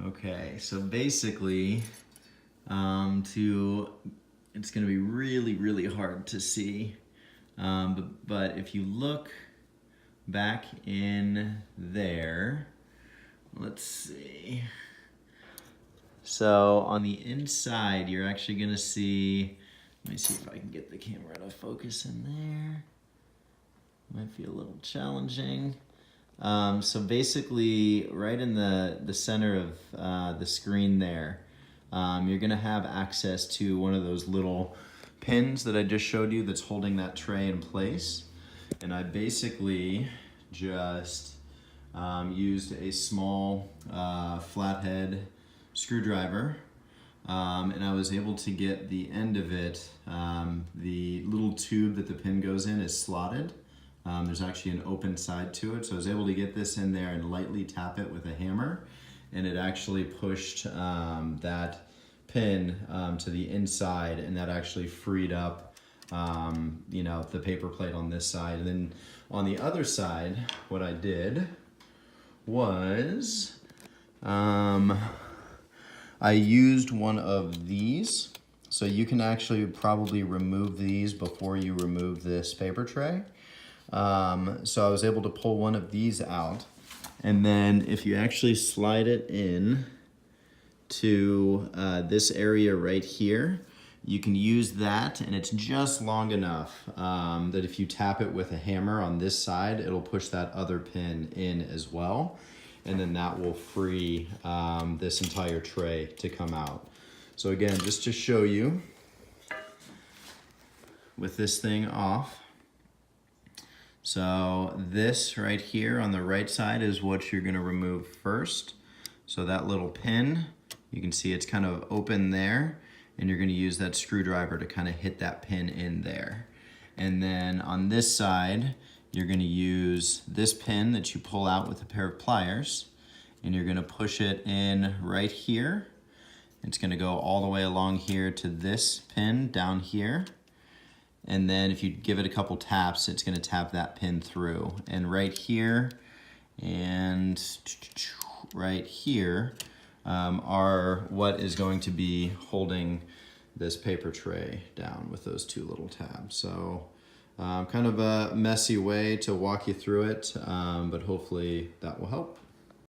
Okay, so basically, it's gonna be really, really hard to see. But if you look back in there, let's see. So on the inside, you're actually gonna see, let me see if I can get the camera to focus in there. Might be a little challenging. So basically, right in the center of the screen there, you're gonna have access to one of those little pins that I just showed you that's holding that tray in place. And I basically just used a small flathead screwdriver, and I was able to get the end of it, the little tube that the pin goes in is slotted. There's actually an open side to it, so I was able to get this in there and lightly tap it with a hammer, and it actually pushed that pin to the inside, and that actually freed up the paper plate on this side. And then on the other side, what I did was I used one of these. So you can actually probably remove these before you remove this paper tray. So I was able to pull one of these out, and then if you actually slide it in to this area right here, you can use that, and it's just long enough that if you tap it with a hammer on this side, it'll push that other pin in as well, and then that will free this entire tray to come out. So again, just to show you, with this thing off, so this right here on the right side is what you're gonna remove first. So that little pin, you can see it's kind of open there, and you're gonna use that screwdriver to kind of hit that pin in there. And then on this side, you're gonna use this pin that you pull out with a pair of pliers, and you're gonna push it in right here. It's gonna go all the way along here to this pin down here. And then if you give it a couple taps, it's gonna tap that pin through. And right here and right here are what is going to be holding this paper tray down with those two little tabs. So kind of a messy way to walk you through it, but hopefully that will help.